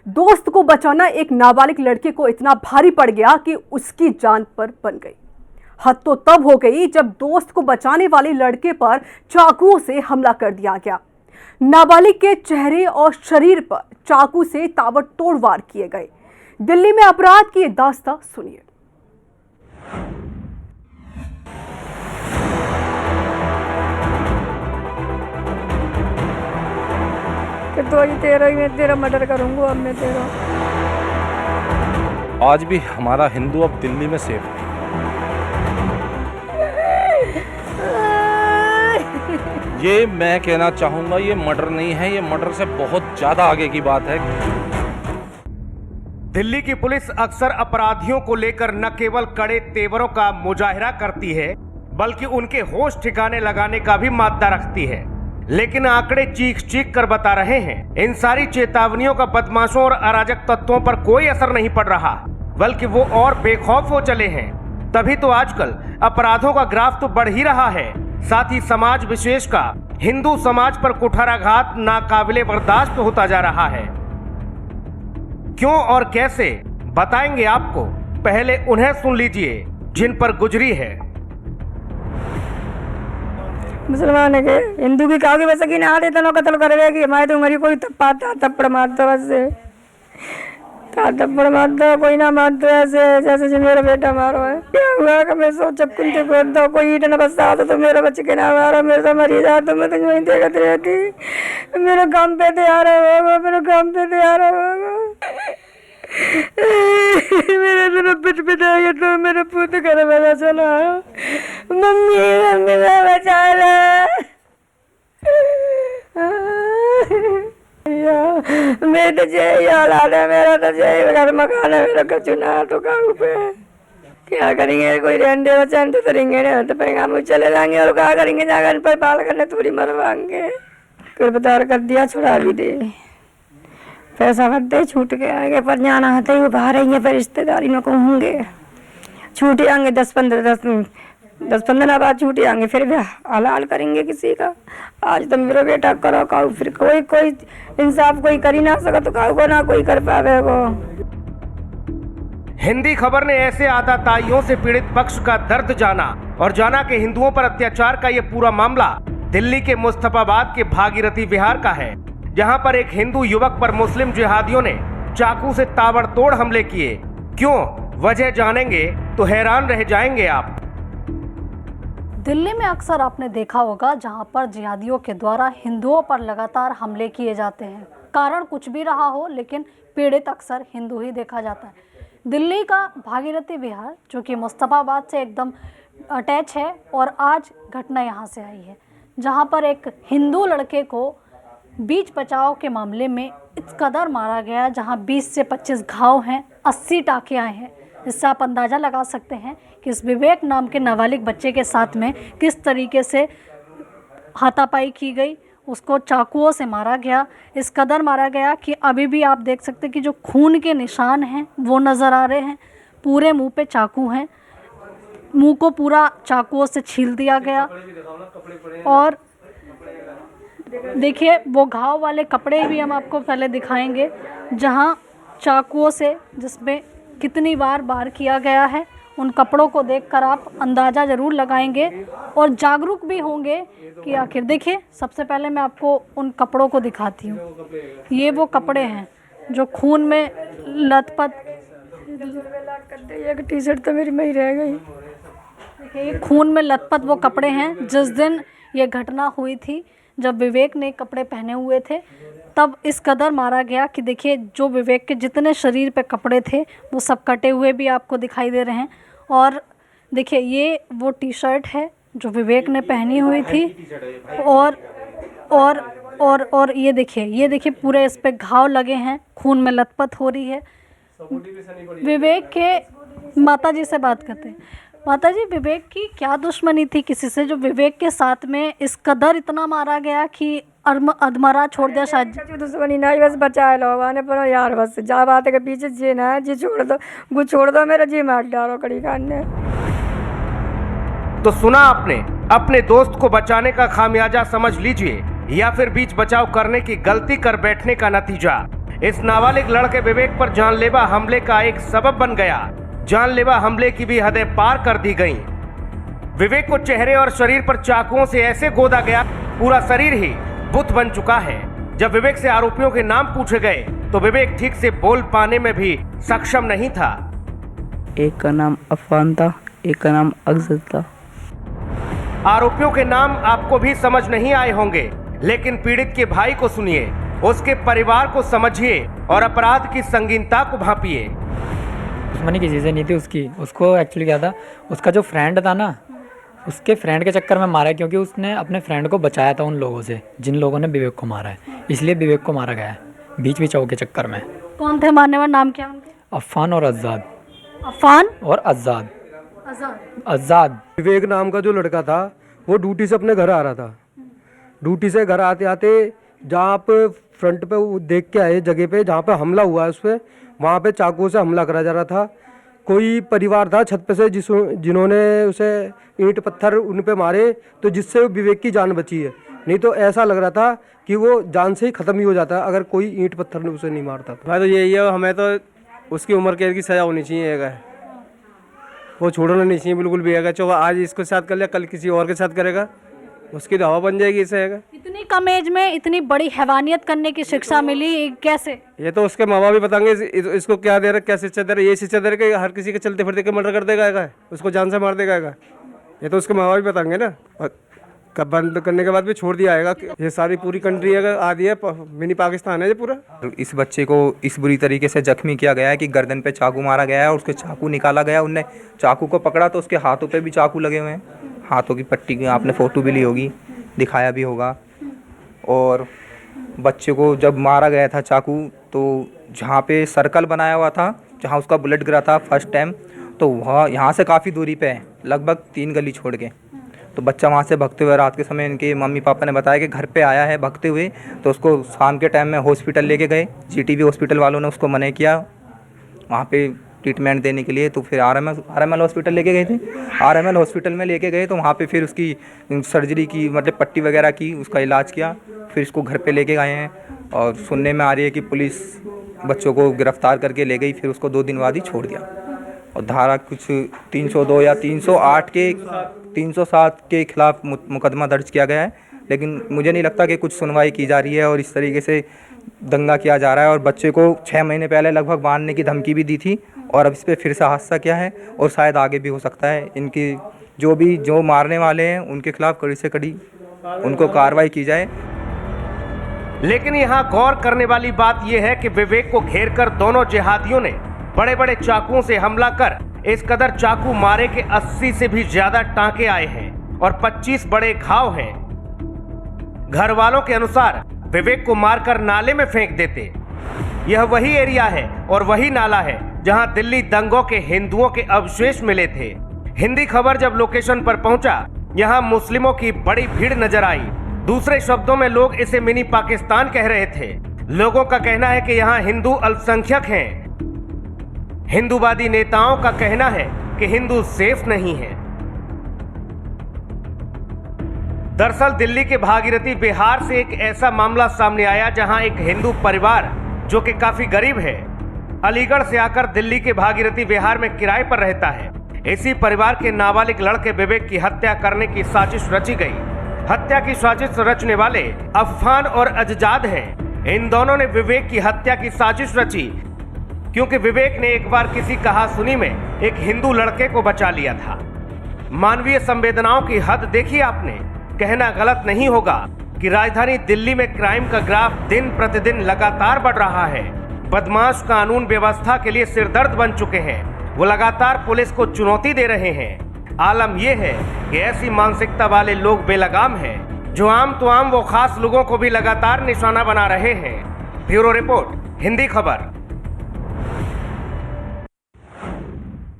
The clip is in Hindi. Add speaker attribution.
Speaker 1: दोस्त को बचाना एक नाबालिग लड़के को इतना भारी पड़ गया कि उसकी जान पर बन गई। हद तो तब हो गई जब दोस्त को बचाने वाले लड़के पर चाकुओं से हमला कर दिया गया। नाबालिग के चेहरे और शरीर पर चाकू से ताबड़तोड़ वार किए गए। दिल्ली में अपराध की ये दास्तां सुनिए।
Speaker 2: तो आज तेरा ही मैं तेरा मर्डर करूंगा। अब मैं तेरा
Speaker 3: आज भी हमारा हिंदू अब दिल्ली में सेफ है। ये मैं कहना चाहूंगा, ये मर्डर नहीं है, ये मर्डर से बहुत ज्यादा आगे की बात है।
Speaker 4: दिल्ली की पुलिस अक्सर अपराधियों को लेकर न केवल कड़े तेवरों का मुजाहिरा करती है बल्कि उनके होश ठिकाने लगाने का भी मादा रखती है। लेकिन आंकड़े चीख चीख कर बता रहे हैं, इन सारी चेतावनियों का बदमाशों और अराजक तत्वों पर कोई असर नहीं पड़ रहा, बल्कि वो और बेखौफ हो चले हैं। तभी तो आजकल अपराधों का ग्राफ तो बढ़ ही रहा है, साथ ही समाज विशेष का हिंदू समाज पर कुठाराघात नाकाबिले बर्दाश्त होता जा रहा है। क्यों और कैसे बताएंगे आपको, पहले उन्हें सुन लीजिए जिन पर गुजरी है।
Speaker 2: मुसलमान के हिंदू की कागी वैसे की ना इतना कत्ल कर रहे कि हमारे तो मरी कोई पाता थप्पड़ मारता वैसे थप्पड़ मारता कोई ना मारता ऐसे जैसे जो मेरा बेटा मारो है। क्या हुआ कि मैं सोच कुंते करता कोई ईट न बसा तो मेरा बच्चे के ना मारा, मेरे से मरी जा तो मैं तो वहीं देखती रहती। मेरे काम पे तैयार होगा, मेरे काम पे तैयार होगा। मेरा जरा पिटाएगा तो मेरे पुत्र घर में चला आया। मम्मी मम्मी मैं बचा ला। मैं तो जय औलाद है, मेरा तो जय घर मकान है, मेरा का चुना तो काहू पे क्या करेंगे। कोई रेंडे बच्चे तो तरेंगे नहीं तो पैगाम चले जाएंगे और क्या करेंगे, जाकर पर पाल करने थोड़ी मरवाएंगे। गिरफ्तार कर दिया, छुड़ा भी दे, पैसा भरते छूट के आगे पर जाना है तो बाहर आएंगे, फिर रिश्तेदारी में होंगे छूट आएंगे 10-15 बाद छूट आएंगे, फिर भी हलाल करेंगे किसी का। आज तो मेरा बेटा करो काऊ, फिर कोई इंसाफ कोई कर ही ना सका तो काऊ को ना कोई कर पावे वो।
Speaker 4: हिंदी खबर ने ऐसे आताताइयों से पीड़ित पक्ष का दर्द जाना और जाना कि हिंदुओं पर अत्याचार का ये पूरा मामला दिल्ली के मुस्तफाबाद के भागीरथी विहार का है, जहां पर एक हिंदू युवक पर मुस्लिम जिहादियों ने चाकू से ताबड़तोड़ हमले किए। क्यों, वजह जानेंगे तो हैरान रह जाएंगे आप।
Speaker 5: दिल्ली में अक्सर आपने देखा होगा जहां पर जिहादियों के द्वारा हिंदुओं पर लगातार हमले किए जाते हैं। कारण कुछ भी रहा हो, लेकिन पीड़ित अक्सर हिंदू ही देखा जाता है। दिल्ली का भागीरथी विहार जो कि मुस्तफाबाद से एकदम अटैच है, और आज घटना यहां से आई है जहां पर एक हिंदू लड़के को बीच बचाव के मामले में इस कदर मारा गया, जहां 20 से 25 घाव हैं, 80 टाँके आए हैं। इससे आप अंदाज़ा लगा सकते हैं कि इस विवेक नाम के नाबालिग बच्चे के साथ में किस तरीके से हाथापाई की गई। उसको चाकुओं से मारा गया, इस कदर मारा गया कि अभी भी आप देख सकते हैं कि जो खून के निशान हैं वो नज़र आ रहे हैं। पूरे मुंह पे चाकू हैं, मुंह को पूरा चाकुओं से छील दिया गया। और देखिए वो घाव वाले कपड़े भी हम आपको पहले दिखाएंगे, जहां चाकुओं से जिसमें कितनी बार वार किया गया है। उन कपड़ों को देखकर आप अंदाज़ा ज़रूर लगाएंगे और जागरूक भी होंगे कि आखिर। देखिए सबसे पहले मैं आपको उन कपड़ों को दिखाती हूँ। ये वो कपड़े हैं जो खून में लथपथ।
Speaker 2: एक टी शर्ट तो मेरी में ही रह गई।
Speaker 5: देखिए खून में लथपथ वो कपड़े हैं जिस दिन ये घटना हुई थी, जब विवेक ने कपड़े पहने हुए थे तब इस कदर मारा गया कि देखिए जो विवेक के जितने शरीर पे कपड़े थे वो सब कटे हुए भी आपको दिखाई दे रहे हैं। और देखिए ये वो टी शर्ट है जो विवेक ने पहनी हुई थी। और ये देखिए पूरे इस पे घाव लगे हैं, खून में लथपथ हो रही है। विवेक के माताजी से बात करते हैं। माताजी, विवेक की क्या दुश्मनी थी किसी से जो विवेक के साथ में इस कदर इतना मारा गया कि अधमरा छोड़ दिया? शायद
Speaker 2: दुश्मनी नहीं, बस बचा लो आने पर यार, बस जा बात के पीछे जी ना जी छोड़ दो मेरा जी मार डालो कड़ी खान ने।
Speaker 4: तो सुना आपने, अपने दोस्त को बचाने का खामियाजा समझ लीजिए या फिर बीच बचाव करने की गलती कर बैठने का नतीजा। इस नाबालिग लड़के विवेक पर जानलेवा हमले का एक सबब बन गया। जानलेवा हमले की भी हदें पार कर दी गईं। विवेक को चेहरे और शरीर पर चाकुओं से ऐसे गोदा गया, पूरा शरीर ही बुत बन चुका है। जब विवेक से आरोपियों के नाम पूछे गए तो विवेक ठीक से बोल पाने में भी सक्षम नहीं था।
Speaker 6: एक का नाम अफान था, एक का नाम अफजल था।
Speaker 4: आरोपियों के नाम आपको भी समझ नहीं आए होंगे, लेकिन पीड़ित के भाई को सुनिए, उसके परिवार को समझिए और अपराध की संगीनता को भांपिए।
Speaker 7: दुश्मनी की चीज़ें नहीं थी उसको एक्चुअली क्या था, उसका जो फ्रेंड था ना, उसके फ्रेंड के चक्कर में मारा है, क्योंकि उसने अपने फ्रेंड को बचाया था उन लोगों से जिन लोगों ने विवेक को मारा है, इसलिए विवेक को मारा गया है बीच बीचाऊ के चक्कर में।
Speaker 5: कौन थे मारने वाले, नाम क्या उनके?
Speaker 7: अफान और आज़ाद।
Speaker 5: अफान
Speaker 7: और आज़ाद।
Speaker 5: आज़ाद।
Speaker 8: विवेक नाम का जो लड़का था वो ड्यूटी से अपने घर आ रहा था। ड्यूटी से घर आते आते जहाँ पे फ्रंट पे वो देख के आए जगह पे जहाँ पे हमला हुआ है उस पर, वहाँ पे चाकू से हमला करा जा रहा था। कोई परिवार था छत पे से जिन्होंने उसे ईंट पत्थर उन पे मारे, तो जिससे विवेक की जान बची है। नहीं तो ऐसा लग रहा था कि वो जान से ही ख़त्म ही हो जाता अगर कोई ईंट पत्थर ने उसे नहीं मारता।
Speaker 9: भाई तो यही है, हमें तो उसकी उम्र कैद की सज़ा होनी चाहिए, वो छोड़ना नहीं चाहिए बिल्कुल भी। है चलो आज इसके साथ कर लिया, कल किसी और के साथ करेगा, उसकी तो हवा बन जाएगी। इससे है
Speaker 5: इतनी कम एज में इतनी बड़ी हैवानियत करने की शिक्षा मिली कैसे?
Speaker 9: ये तो उसके माँ बाप भी बताएंगे इसको क्या दे रहे, क्या शिक्षा दे रहे। ये शिक्षा दे रहे कि हर किसी के चलते फिरते के मर्डर कर देगा, उसको जान से मार देगा। ये तो उसके माँ बाप भी बताएंगे ना। कब बंद करने के बाद भी छोड़ दिया आएगा। ये सारी पूरी कंट्री है आदि है, मिनी पाकिस्तान है ये पूरा।
Speaker 10: इस बच्चे को इस बुरी तरीके से जख्मी किया गया है कि गर्दन पे चाकू मारा गया है और उसके चाकू निकाला गया। उनने चाकू को पकड़ा तो उसके हाथों पे भी चाकू लगे हुए हैं, हाथों की पट्टी की आपने फ़ोटो भी ली होगी, दिखाया भी होगा। और बच्चे को जब मारा गया था चाकू, तो जहाँ पे सर्कल बनाया हुआ था, जहाँ उसका बुलेट गिरा था फर्स्ट टाइम, तो वहाँ यहाँ से काफ़ी दूरी पे है, लगभग 3 गली छोड़ के। तो बच्चा वहाँ से भागते हुए रात के समय इनके मम्मी पापा ने बताया कि घर पे आया है भागते हुए, तो उसको शाम के टाइम में हॉस्पिटल लेके गए। जीटीबी हॉस्पिटल वालों ने उसको मना किया वहाँ पे ट्रीटमेंट देने के लिए, तो फिर आरएमएल हॉस्पिटल लेके गए थे। आरएमएल हॉस्पिटल में लेके गए तो वहाँ पे फिर उसकी सर्जरी की, मतलब पट्टी वगैरह की, उसका इलाज किया। फिर इसको घर पे लेके गए हैं और सुनने में आ रही है कि पुलिस बच्चों को गिरफ्तार करके ले गई, फिर उसको 2 दिन बाद ही छोड़ दिया। और धारा कुछ 302 या 308 के 307 के खिलाफ मुकदमा दर्ज किया गया है, लेकिन मुझे नहीं लगता कि कुछ सुनवाई की जा रही है और इस तरीके से दंगा किया जा रहा है। और बच्चे को 6 महीने पहले लगभग मारने की धमकी भी दी थी और अब इस पर फिर से हादसा क्या है और शायद आगे भी हो सकता है। इनकी जो मारने वाले हैं उनके खिलाफ कड़ी से कड़ी उनको कार्रवाई की जाए।
Speaker 4: लेकिन यहाँ गौर करने वाली बात यह है कि विवेक को घेरकर दोनों जिहादियों ने बड़े बड़े चाकुओं से हमला कर इस कदर चाकू मारे के 80 से भी ज्यादा टांके आए हैं और 25 बड़े घाव हैं। घर वालों के अनुसार विवेक को मारकर नाले में फेंक देते। यह वही एरिया है और वही नाला है जहां दिल्ली दंगों के हिंदुओं के अवशेष मिले थे। हिंदी खबर जब लोकेशन पर पहुंचा, यहां मुस्लिमों की बड़ी भीड़ नजर आई। दूसरे शब्दों में लोग इसे मिनी पाकिस्तान कह रहे थे। लोगों का कहना है कि यहाँ हिंदू अल्पसंख्यक हैं। हिंदूवादी नेताओं का कहना है कि हिंदू सेफ नहीं है। दरअसल दिल्ली के भागीरथी बिहार से एक ऐसा मामला सामने आया जहां एक हिंदू परिवार जो कि काफी गरीब है, अलीगढ़ से आकर दिल्ली के भागीरथी बिहार में किराए पर रहता है। इसी परिवार के नाबालिग लड़के विवेक की हत्या करने की साजिश रची गई। हत्या की साजिश रचने वाले अफान और अज़ाद हैं। इन दोनों ने विवेक की हत्या की साजिश रची क्योंकि विवेक ने एक बार किसी कहासुनी में एक हिंदू लड़के को बचा लिया था। मानवीय संवेदनाओं की हद देखी आपने। कहना गलत नहीं होगा कि राजधानी दिल्ली में क्राइम का ग्राफ दिन प्रतिदिन लगातार बढ़ रहा है। बदमाश कानून व्यवस्था के लिए सिरदर्द बन चुके हैं। वो लगातार पुलिस को चुनौती दे रहे हैं। आलम यह है कि ऐसी मानसिकता वाले लोग बेलगाम हैं, जो आम तो आम वो खास लोगों को भी लगातार निशाना बना रहे हैं। ब्यूरो रिपोर्ट, हिंदी खबर।